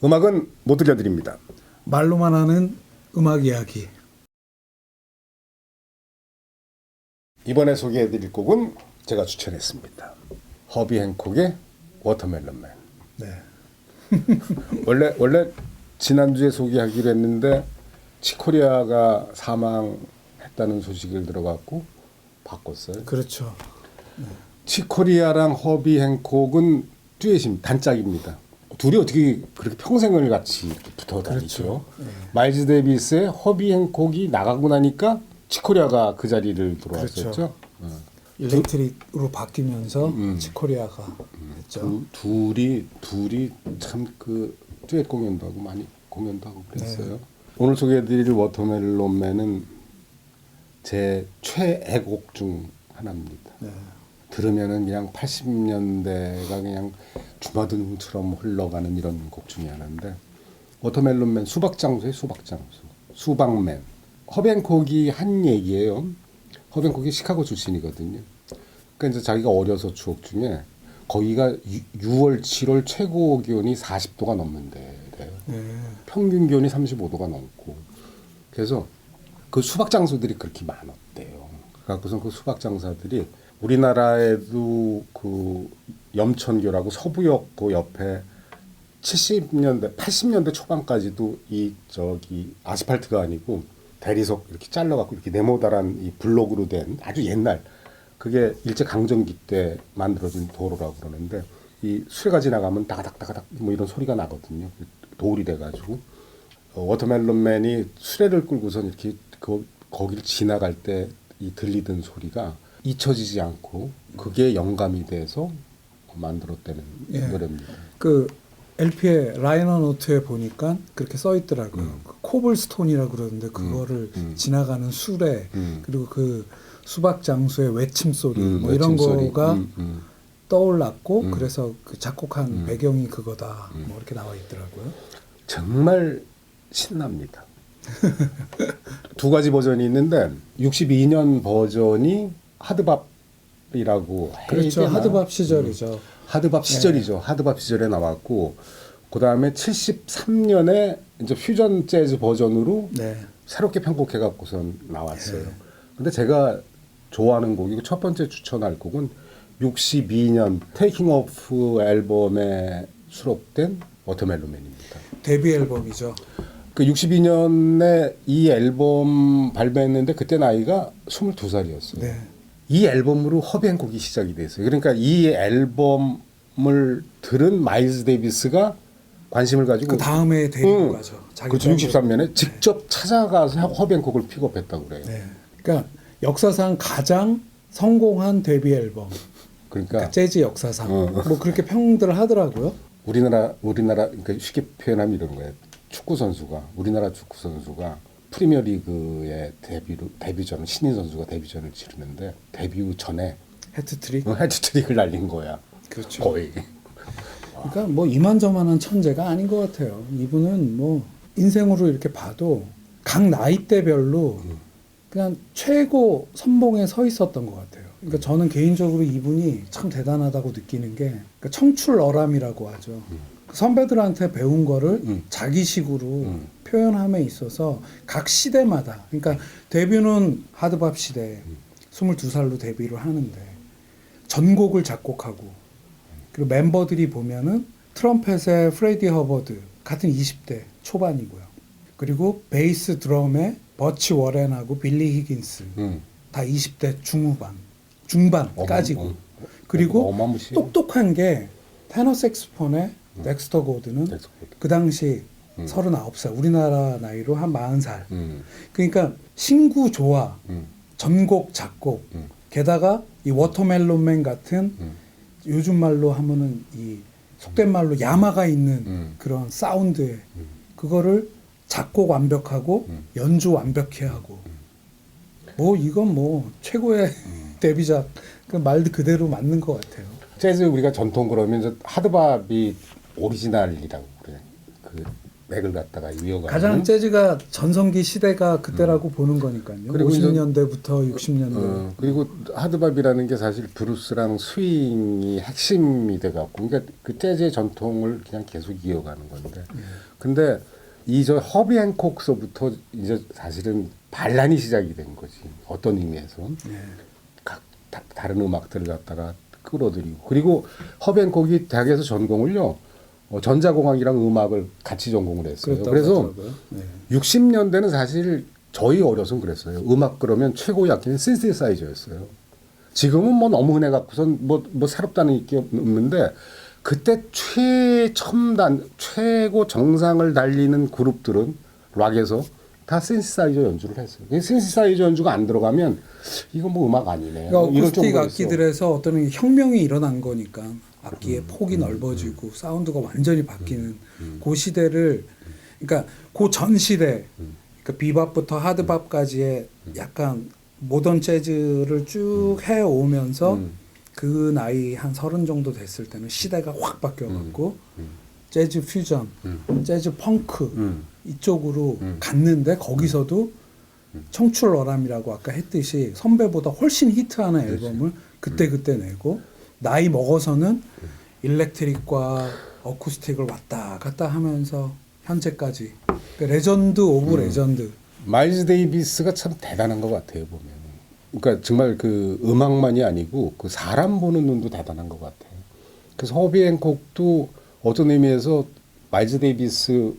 음악은 못 들려드립니다. 말로만 하는 음악 이야기. 이번에 소개해드릴 곡은 제가 추천했습니다. 허비 행콕의 워터멜론맨. 네. 원래 지난주에 소개하기로 했는데 치코리아가 사망했다는 소식을 들어갖고 바꿨어요. 그렇죠. 치코리아랑 허비 행콕은 듀엣입니다. 단짝입니다. 둘이 어떻게 그렇게 평생을 같이 붙어 다니죠. 그렇죠. 네. 마일즈 데이비스의 허비 행콕이 나가고 나니까 치코리아가 그 자리를 들어왔었죠. 그렇죠. 일렉트릭으로 바뀌면서 치코리아가 됐죠. 둘이 참 그 듀엣 공연도 하고 많이 공연도 하고 그랬어요. 네. 오늘 소개해드릴 워터멜론맨은 제 최애곡 중 하나입니다. 네. 들으면은 그냥 80년대가 그냥 주마등처럼 흘러가는 이런 곡 중에 하나인데, 워터멜론맨 수박장수의 수박장수, 수박맨. 허뱅콕이 한 얘기예요. 허뱅콕이 시카고 출신이거든요. 그러니까 이제 자기가 어려서 추억 중에 거기가 6월, 7월 최고 기온이 40도가 넘는데 평균 기온이 35도가 넘고, 그래서 그 수박 장수들이 그렇게 많았대요. 그래서 그 수박 장사들이 우리나라에도 그 염천교라고 서부역 그 옆에 70년대, 80년대 초반까지도 이 저기 아스팔트가 아니고 대리석 이렇게 잘라갖고 이렇게 네모다란 이 블록으로 된 아주 옛날, 그게 일제 강점기 때 만들어진 도로라고 그러는데, 이 수레가 지나가면 따가닥따가닥 뭐 이런 소리가 나거든요. 돌이 돼가지고 워터멜론맨이 수레를 끌고선 이렇게 거기를 지나갈 때 이 들리던 소리가 잊혀지지 않고 그게 영감이 돼서 만들었다는 노래입니다. 그 LP의 라이너 노트에 보니까 그렇게 써 있더라고요. 그 코블스톤이라고 그러는데 그거를 지나가는 수레, 그리고 그 수박 장수의 외침 소리 뭐 이런 거가 떠올랐고, 그래서 그 작곡한 배경이 그거다 뭐 이렇게 나와 있더라고요. 정말 신납니다. 두 가지 버전이 있는데 62년 버전이 하드밥이라고 그렇죠. 해야 되나? 하드밥 시절이죠. 하드밥 시절이죠. 네. 하드밥 시절에 나왔고, 그 다음에 73년에 이제 퓨전 재즈 버전으로 새롭게 편곡해 갖고선 나왔어요. 근데 제가 좋아하는 곡이고 첫 번째 추천할 곡은 62년 테이킹 오프 앨범에 수록된 워터멜론맨입니다. 데뷔 앨범이죠. 그 62년에 이 앨범 발매했는데 그때 나이가 22살이었어요. 네. 이 앨범으로 허비 행콕이 시작이 됐어요. 그러니까 이 앨범을 들은 마일즈 데이비스가 관심을 가지고 그 다음에 데뷔를 가죠. 그렇죠. 63년에 직접 찾아가서 허비 행콕을 픽업했다고 그래요. 네. 그러니까 역사상 가장 성공한 데뷔 앨범. 그러니까 재즈 역사상 뭐 그렇게 평들을 하더라고요. 우리나라 그러니까 쉽게 표현하면 이런 거예요. 우리나라 축구 선수가 프리미어리그의 데뷔전을, 신인 선수가 데뷔전을 치르는데 데뷔 전에 해트트릭을 날린 거야. 그렇죠. 거의. 그러니까 뭐 이만저만한 천재가 아닌 것 같아요. 이분은 뭐 인생으로 이렇게 봐도 각 나이대별로 그냥 최고 선봉에 서 있었던 것 같아요. 그러니까 저는 개인적으로 이분이 참 대단하다고 느끼는 게, 그러니까 청출어람이라고 하죠. 선배들한테 배운 거를 자기식으로 표현함에 있어서 각 시대마다, 그러니까 데뷔는 하드밥 시대 22살로 데뷔를 하는데 전곡을 작곡하고, 그리고 member들이 보면은 트럼펫의 프레디 허버드 같은 20대 초반이고요. 그리고 베이스 드럼의 버치 워렌하고 빌리 히긴스 다 20대 중반까지고. 그리고 똑똑한 게 테너 색스폰의 덱스터 고드는 그 당시 39살, 우리나라 나이로 한 40살. 그러니까 신구 조화, 전곡 작곡, 게다가 이 워터멜론맨 같은 요즘 말로 하면은 이 속된 말로 야마가 있는 그런 사운드에 그거를 작곡 완벽하고 연주 완벽히 하고, 뭐 이건 뭐 최고의 데뷔작, 그 말 그대로 맞는 것 같아요. 재즈 우리가 전통 그러면 하드밥이 오리지널이라고 그래. 그 맥을 갖다가 이어가는 가장 재즈가 전성기 시대가 그때라고 보는 거니까요. 그리고 50년대부터 60년대. 그리고 하드밥이라는 게 사실 브루스랑 스윙이 핵심이 돼갖고 그러니까 그 재즈의 전통을 그냥 계속 이어가는 건데 근데 이 저 허비 행콕서부터 이제 사실은 반란이 시작이 된 거지 어떤 의미에서 각 다른 음악들을 갖다가 끌어들이고 그리고 허비 행콕이 대학에서 전공을요 전자공학이랑 음악을 같이 전공을 했어요. 그래서 네. 60년대는 사실 저희 어려서는 그랬어요. 음악 그러면 최고의 악기는 신세사이저였어요. 지금은 뭐 너무 흔해 갖고선 뭐 새롭다는 게 없는데 그때 최첨단 최고 정상을 달리는 그룹들은 락에서 다 신세사이저 연주를 했어요. 신세사이저 연주가 안 들어가면 이건 뭐 음악 아니네. 그러니까 이럴 어쿠스틱 정도였어. 악기들에서 어떤 혁명이 일어난 거니까 악기의 폭이 넓어지고 사운드가 완전히 바뀌는 그 시대를 그러니까 그 전 시대 그러니까 비밥부터 하드밥까지의 약간 모던 재즈를 쭉 해오면서 그 나이 한 30 정도 됐을 때는 시대가 확 바뀌어갖고 재즈 퓨전, 재즈 펑크 이쪽으로 갔는데 거기서도 청출어람이라고 아까 했듯이 선배보다 훨씬 히트하는 앨범을 그때 내고 나이 먹어서는 일렉트릭과 어쿠스틱을 왔다 갔다 하면서 현재까지 그러니까 레전드 오브 레전드. 마일즈 데이비스가 참 대단한 것 같아요 보면. 그러니까 정말 그 음악만이 아니고 그 사람 보는 눈도 대단한 것 같아요. 그래서 허비 행콕도 어떤 의미에서 마일즈 데이비스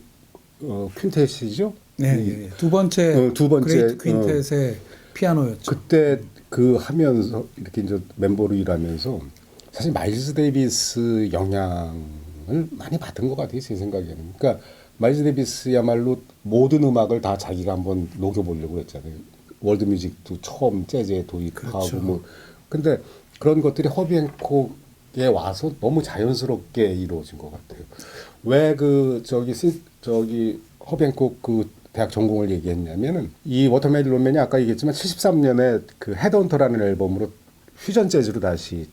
퀸텟이죠. 네, 두 번째 그레이트 퀸텟의 피아노였죠. 그때 그 하면서 이렇게 이제 멤버로 일하면서 사실 마일즈 데이비스 영향을 많이 받은 것 같아요 제 생각에는. 그러니까 마일즈 데이비스야말로 모든 음악을 다 자기가 한번 녹여보려고 했잖아요. 월드 뮤직도 처음 재즈에 도입하고 그렇죠. 뭐 근데 그런 것들이 허비 행콕에 와서 너무 자연스럽게 이루어진 것 같아요. 왜 그 저기 허비 행콕 그 대학 전공을 얘기했냐면은 이 워터멜론맨이 아까 얘기했지만 73년에 그 헤드헌터라는 앨범으로 퓨전 재즈로 다시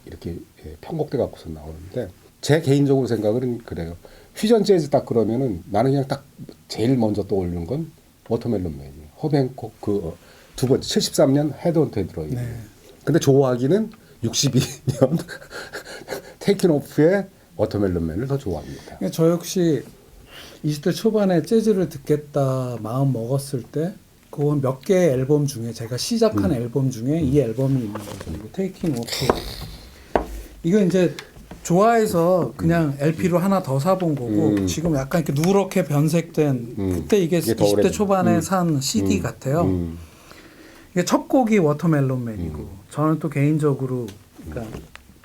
이렇게 편곡돼 갖고서 나오는데 제 개인적으로 생각은 그래요. 퓨전 재즈 딱 그러면은 나는 그냥 딱 제일 먼저 떠오르는 건 워터멜론맨이에요. 허비 행콕 그 두 번째 73년 헤드헌터에 들어있는. 네. 근데 좋아하기는 62년 테이킨 오프의 워터멜론맨을 더 좋아합니다. 그러니까 저 역시 20대 초반에 재즈를 듣겠다 마음 먹었을 때 그건 몇 개의 앨범 중에 제가 시작한 앨범 중에 이 앨범이 있는 거죠. 이거 테이킹 오프. 이거 이제 좋아해서 그냥 LP로 하나 더 사본 거고 지금 약간 이렇게 누렇게 변색된 그때 이게 더 20대 오래된. 초반에 산 CD 같아요. 이게 첫 곡이 워터멜론맨이고 저는 또 개인적으로 그러니까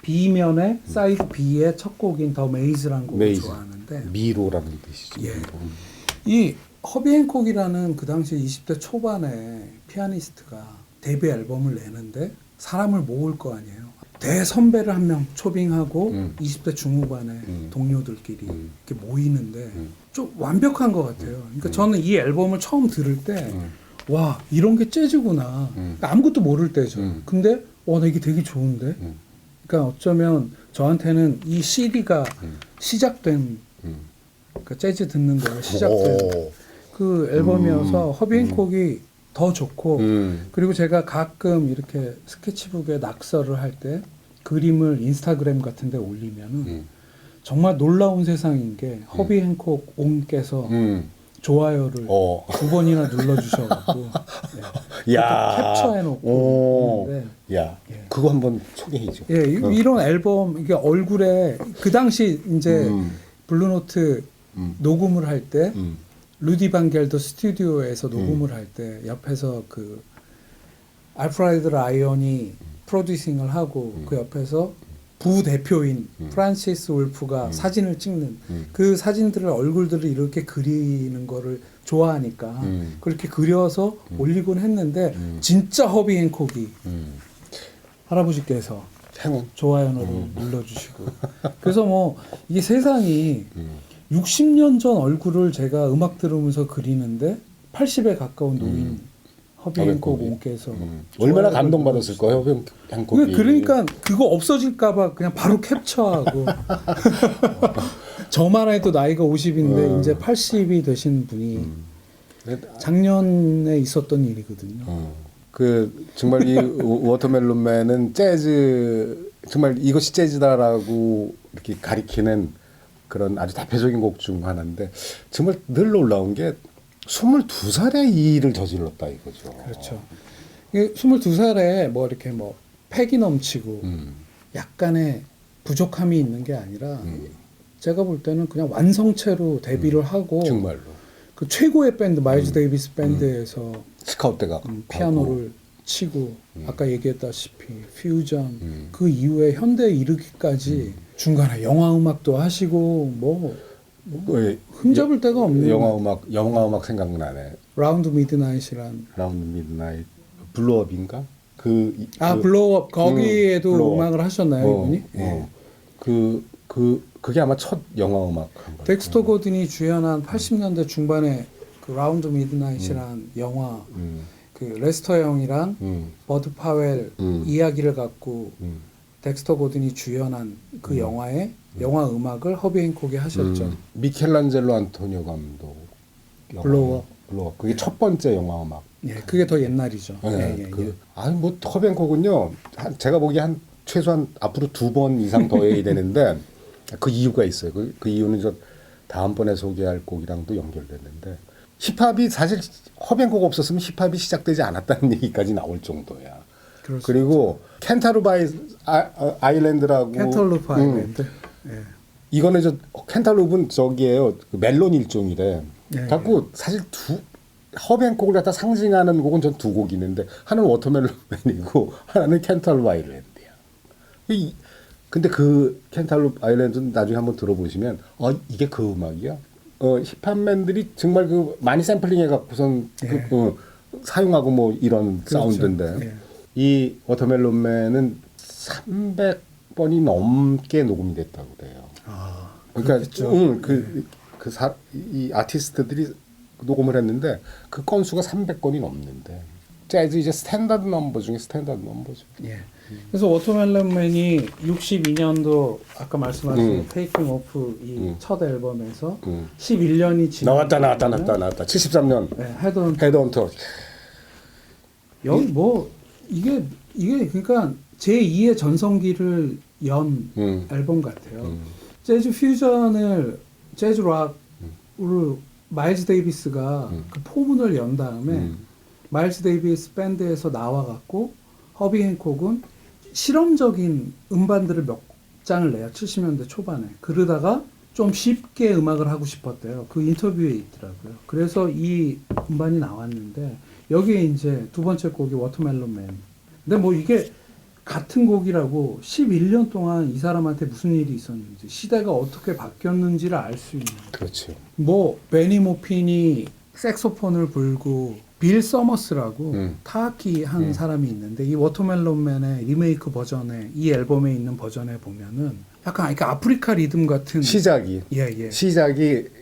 B면에 사이드 B의 첫 곡인 더 메이즈라는 곡을 메이즈. 좋아하는데 미로라는 뜻이죠. 예. 이 허비 행콕이라는 그 당시 20대 초반에 피아니스트가 데뷔 앨범을 내는데 사람을 모을 거 아니에요. 대선배를 한 명 초빙하고 20대 중후반에 동료들끼리 이렇게 모이는데 좀 완벽한 것 같아요. 그러니까 저는 이 앨범을 처음 들을 때 와 이런 게 재즈구나. 그러니까 아무것도 모를 때죠. 근데 나 이게 되게 좋은데. 그러니까 어쩌면 저한테는 이 CD가 시작된 그러니까 재즈 듣는 거가 시작된 그 앨범이어서 허비 행콕이 더 좋고 그리고 제가 가끔 이렇게 스케치북에 낙서를 할 때 그림을 인스타그램 같은 데 올리면은 정말 놀라운 세상인 게 허비 행콕 옹께서 좋아요를 2번이나 눌러주셔가지고 야, 캡처해놓고 있는데 야, 예. 그거 한번 소개해줘. 예, 이런 앨범 이게 얼굴에 그 당시 이제 블루노트 녹음을 할 때 루디 반겔더 스튜디오에서 녹음을 할 때 옆에서 그 알프레드 라이언이 프로듀싱을 하고 그 옆에서 부대표인 프란시스 울프가 사진을 찍는 그 사진들을 얼굴들을 이렇게 그리는 거를 좋아하니까 그렇게 그려서 올리곤 했는데 진짜 허비 행콕이 할아버지께서 행운. 좋아요를 눌러주시고 그래서 뭐 이게 세상이 60년 전 얼굴을 제가 음악 들으면서 그리는데 80에 가까운 노인 허비 행콕 옹께서 얼마나 감동받았을 거예요, 허비 행콕이. 그러니까 그거 없어질까봐 그냥 바로 캡처하고 저만 해도 나이가 50인데 어. 이제 80이 되신 분이 작년에 있었던 일이거든요. 그 정말 이 워터멜론맨은 재즈 정말 이것이 재즈다라고 이렇게 가리키는 그런 아주 대표적인 곡 중 하나인데 정말 늘 놀라운 게 22살에 이 일을 저질렀다 이거죠. 그렇죠. 22살에 뭐 이렇게 뭐 패기 넘치고 약간의 부족함이 있는 게 아니라 제가 볼 때는 그냥 완성체로 데뷔를 하고 정말로 그 최고의 밴드 마일즈 데이비스 밴드에서 스카우트가 피아노를 치고 아까 얘기했다시피 퓨전 그 이후에 현대에 이르기까지 중간에 영화 음악도 하시고 뭐 흠잡을 데가 없는 영화 음악 생각나네. 라운드 미드나잇이란 라운드 미드나잇 블로업인가? 블로우업 거기에도 블로우업. 음악을 하셨나요 이분이? 예. 그게 아마 첫 영화 음악 한 거예요. 덱스터 고든이 주연한 80년대 중반에 그 라운드 미드나잇이란 영화 그 레스터 형이랑 버드 파웰 이야기를 갖고 덱스터 고든이 주연한 그 영화의 영화 음악을 허비 행콕이 하셨죠. 미켈란젤로 안토니오 감독 블로우업. 그게 첫 번째 영화 음악. 예, 그게 더 옛날이죠. 네, 예. 아니 뭐 허비 행콕은요. 제가 보기에 한 최소한 앞으로 2번 이상 더 해야 되는데 그 이유가 있어요. 그 이유는 저 다음번에 소개할 곡이랑도 연결됐는데 힙합이 사실 허비 행콕 없었으면 힙합이 시작되지 않았다는 얘기까지 나올 정도야. 그렇습니다. 그리고 켄타루프 아일랜드라고 켄탈루프 아일랜드. 예. 이거는 켄탈루프는 저기에요. 그 멜론 일종이래. 예, 갖고 사실 허비 행콕을 갖다 상징하는 곡은 전 두 곡이 있는데 하나는 워터멜론맨이고 하나는 켄탈루프 아일랜드야. 근데 그 켄탈루프 아일랜드는 나중에 한번 들어보시면 이게 그 음악이야. 힙합맨들이 정말 그 많이 샘플링해 갖고선 예. 사용하고 뭐 이런 그렇죠. 사운드인데 예. 이 워터멜론맨은 300번이 넘게 녹음이 됐다고 그래요. 그러니까 이 아티스트들이 녹음을 했는데 그 건수가 300건이 넘는데 재즈 이제 스탠다드 넘버 중에 스탠다드 넘버죠. 예. 그래서 워터멜론맨이 62년도 아까 말씀하신 테이킹 오프 이 첫 앨범에서 11년이 지나 나왔다. 73년 네, 헤드헌터. 여기 뭐 이게 그러니까 제2의 전성기를 연 앨범 같아요. 재즈 퓨전을 재즈 락으로 마일즈 데이비스가 그 포문을 연 다음에 마일즈 데이비스 밴드에서 나와갖고 허비 행콕은 실험적인 음반들을 몇 장을 내요. 70년대 초반에. 그러다가 좀 쉽게 음악을 하고 싶었대요. 그 인터뷰에 있더라고요. 그래서 이 음반이 나왔는데 여기에 이제 두 번째 곡이 워터멜론맨. 근데 뭐 이게 같은 곡이라고 11년 동안 이 사람한테 무슨 일이 있었는지 시대가 어떻게 바뀌었는지를 알 수 있는. 그렇죠. 뭐 베니 모핀이 색소폰을 불고 빌 서머스라고 타악기 한 사람이 있는데 이 워터멜론맨의 리메이크 버전에 이 앨범에 있는 버전에 보면은 약간 이렇게 아프리카 리듬 같은 시작이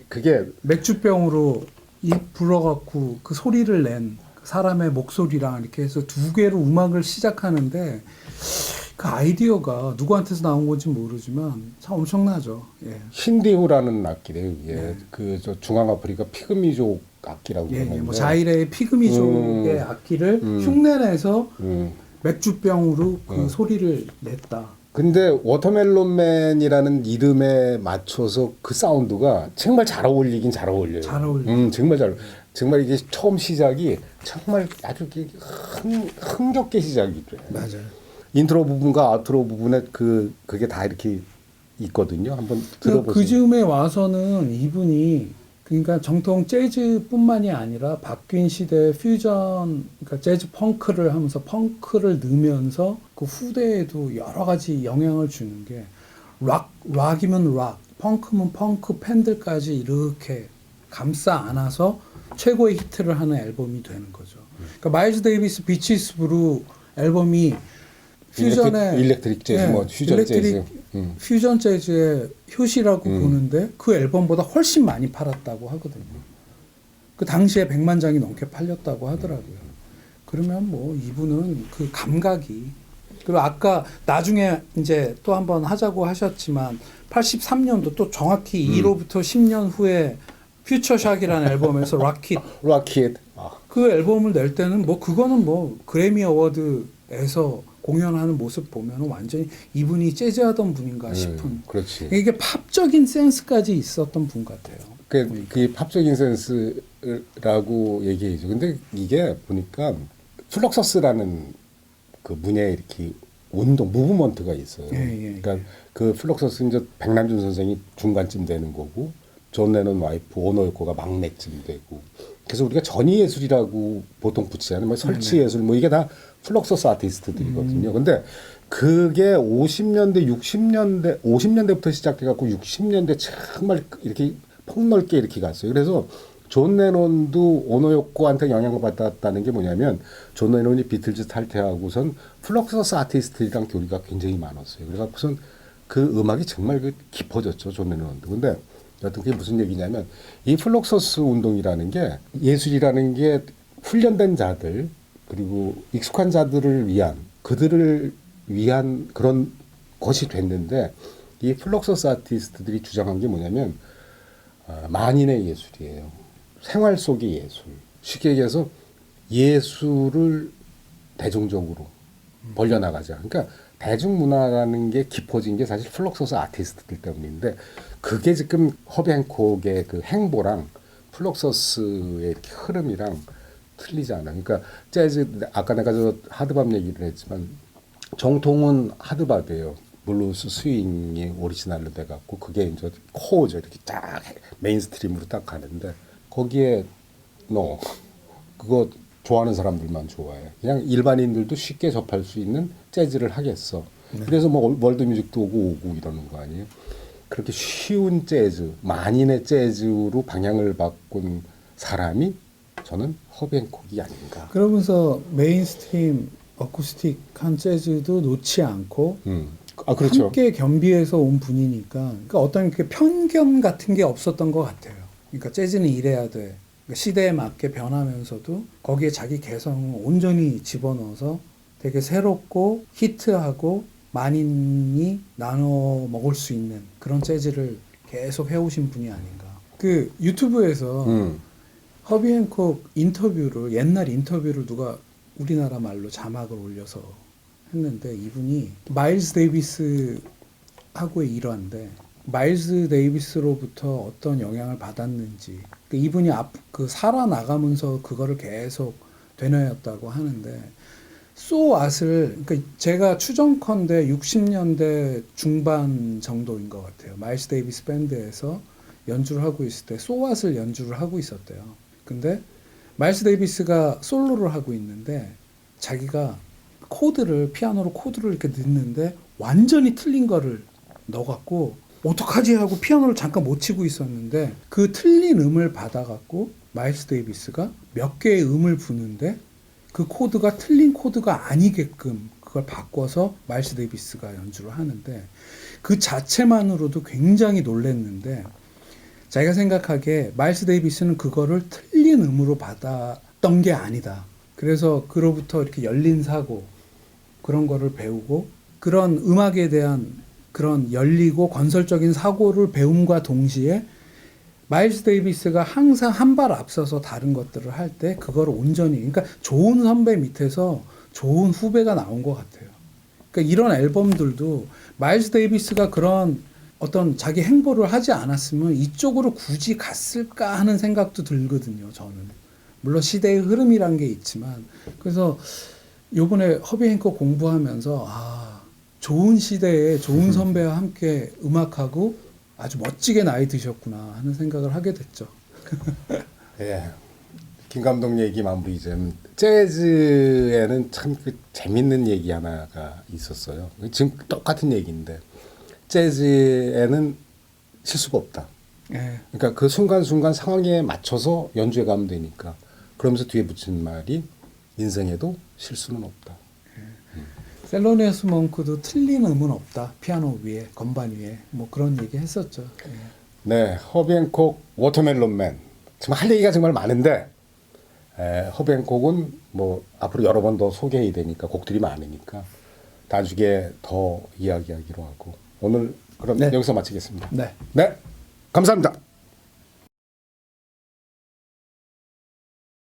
그게 맥주병으로 입 불어갖고 그 소리를 낸 사람의 목소리랑 이렇게 해서 두 개로 음악을 시작하는데 그 아이디어가 누구한테서 나온 건지 모르지만 참 엄청나죠. 예. 힌디후라는 악기래요. 이게 저 중앙아프리카 피그미족 악기라고 그러는데. 뭐 자이레의 피그미족의 악기를 흉내내서 맥주병으로 그 소리를 냈다. 근데 워터멜론맨이라는 이름에 맞춰서 그 사운드가 정말 잘 어울리긴 잘 어울려요. 잘 어울려요. 정말 이게 처음 시작이 정말 아주 흥겹게 시작이 돼요. 맞아요. 인트로 부분과 아우트로 부분에 그게 다 이렇게 있거든요. 한번 들어보세요. 그 즈음에 와서는 이분이 그러니까 정통 재즈뿐만이 아니라 바뀐 시대의 퓨전, 그러니까 재즈 펑크를 하면서 펑크를 넣으면서 그 후대에도 여러 가지 영향을 주는 게 락이면 락, 펑크면 펑크 팬들까지 이렇게 감싸 안아서 최고의 히트를 하는 앨범이 되는 거죠. 그러니까 마일즈 데이비스 비치스 브루 앨범이 퓨전의 일렉트릭 재즈, 뭐 퓨전 재즈, 퓨전 재즈의 효시라고 보는데 그 앨범보다 훨씬 많이 팔았다고 하거든요. 그 당시에 100만 장이 넘게 팔렸다고 하더라고요. 그러면 뭐 이분은 그 감각이 그리고 아까 나중에 이제 또 한번 하자고 하셨지만 83년도 또 정확히 1호부터 10년 후에 퓨처샥이라는 앨범에서 락킷 락킷. 그 앨범을 낼 때는 뭐 그거는 뭐 그래미 어워드에서 공연하는 모습 보면 완전히 이분이 재즈하던 분인가 싶은 그렇지. 이게 팝적인 센스까지 있었던 분 같아요. 그 팝적인 센스라고 얘기해죠. 근데 이게 보니까 플럭서스라는 그 문예에 이렇게 운동 무브먼트가 있어요. 그러니까 그 플럭서스 이제 백남준 선생이 중간쯤 되는 거고 존 레논 와이프 오노 요코가 막내쯤 되고 그래서 우리가 전위 예술이라고 보통 붙이잖아요. 뭐 설치 예술 뭐 이게 다 플럭서스 아티스트들이거든요. 근데 그게 50년대 60년대 50년대부터 시작해 갖고 60년대 정말 이렇게 폭넓게 이렇게 갔어요. 그래서 존 레논도 오노 요코한테 영향을 받았다는 게 뭐냐면 존 레논이 비틀즈 탈퇴하고선 플럭서스 아티스트들이랑 교류가 굉장히 많았어요. 그래서 우선 그 음악이 정말 그 깊어졌죠. 존 레논도. 근데 여튼 그게 무슨 얘기냐면 이 플럭서스 운동이라는 게 예술이라는 게 훈련된 자들 그리고 익숙한 자들을 위한 그들을 위한 그런 것이 됐는데 이 플럭서스 아티스트들이 주장한 게 뭐냐면 만인의 예술이에요. 생활 속의 예술. 쉽게 얘기해서 예술을 대중적으로 벌려나가자. 그러니까 대중문화라는 게 깊어진 게 사실 플럭서스 아티스트들 때문인데 그게 지금 허비 행콕의 그 행보랑 플럭서스의 이렇게 흐름이랑 틀리지 않아. 그러니까 재즈 아까 내가 저 하드밥 얘기를 했지만 정통은 하드밥이에요. 블루스 스윙이 오리지널로 돼갖고 그게 이제 코어죠. 이렇게 딱 메인스트림으로 딱 가는데 거기에 그거 좋아하는 사람들만 좋아해. 그냥 일반인들도 쉽게 접할 수 있는 재즈를 하겠어. 그래서 뭐 월드뮤직도 오고 이러는 거 아니에요. 그렇게 쉬운 재즈, 만인의 재즈로 방향을 바꾼 사람이 저는 허비 행콕이 아닌가. 그러면서 메인스트림 어쿠스틱한 재즈도 놓지 않고 그렇죠. 함께 겸비해서 온 분이니까 그러니까 어떤 그 편견 같은 게 없었던 것 같아요. 그러니까 재즈는 이래야 돼. 그러니까 시대에 맞게 변하면서도 거기에 자기 개성을 온전히 집어넣어서 되게 새롭고 히트하고 만인이 나눠 먹을 수 있는 그런 재즈를 계속 해오신 분이 아닌가. 그 유튜브에서 허비 행콕 인터뷰를 옛날 인터뷰를 누가 우리나라 말로 자막을 올려서 했는데 이분이 마일스 데이비스 하고의 일화인데 마일스 데이비스로부터 어떤 영향을 받았는지 이분이 그 살아나가면서 그거를 계속 되뇌었다고 하는데 소앗을 그러니까 제가 추정컨대 60년대 중반 정도인 것 같아요. 마일스 데이비스 밴드에서 연주를 하고 있을 때 소앗을 연주를 하고 있었대요. 근데 마일스 데이비스가 솔로를 하고 있는데 자기가 피아노로 코드를 이렇게 넣는데 완전히 틀린 거를 넣어갖고 어떡하지 하고 피아노를 잠깐 못 치고 있었는데 그 틀린 음을 받아갖고 마일스 데이비스가 몇 개의 음을 부는데 그 코드가 틀린 코드가 아니게끔 그걸 바꿔서 마일스 데이비스가 연주를 하는데 그 자체만으로도 굉장히 놀랬는데 자기가 생각하기에 마일스 데이비스는 그거를 틀린 음으로 받았던 게 아니다. 그래서 그로부터 이렇게 열린 사고 그런 거를 배우고 그런 음악에 대한 그런 열리고 건설적인 사고를 배움과 동시에 마일스 데이비스가 항상 한 발 앞서서 다른 것들을 할 때 그걸 온전히 그러니까 좋은 선배 밑에서 좋은 후배가 나온 것 같아요. 그러니까 이런 앨범들도 마일스 데이비스가 그런 어떤 자기 행보를 하지 않았으면 이쪽으로 굳이 갔을까 하는 생각도 들거든요. 저는 물론 시대의 흐름이란 게 있지만 그래서 요번에 허비 행콕 공부하면서 좋은 시대에 좋은 선배와 함께 음악하고 아주 멋지게 나이 드셨구나 하는 생각을 하게 됐죠. 예. 김 감독 얘기 마무리자면 재즈에는 참 그 재밌는 얘기 하나가 있었어요. 지금 똑같은 얘기인데 재즈에는 실수가 없다. 예. 그러니까 그 순간순간 상황에 맞춰서 연주해 가면 되니까. 그러면서 뒤에 붙인 말이 인생에도 실수는 없다. 셀로니어스 몽크도 틀린 음은 없다. 피아노 위에, 건반 위에 뭐 그런 얘기 했었죠. 예. 네, 허비 행콕 워터멜론맨. 정말 할 얘기가 정말 많은데 허비 행콕은 뭐 앞으로 여러 번 더 소개해야 되니까 곡들이 많으니까 나중에 더 이야기하기로 하고 오늘 그럼 네. 여기서 마치겠습니다. 네. 네, 감사합니다.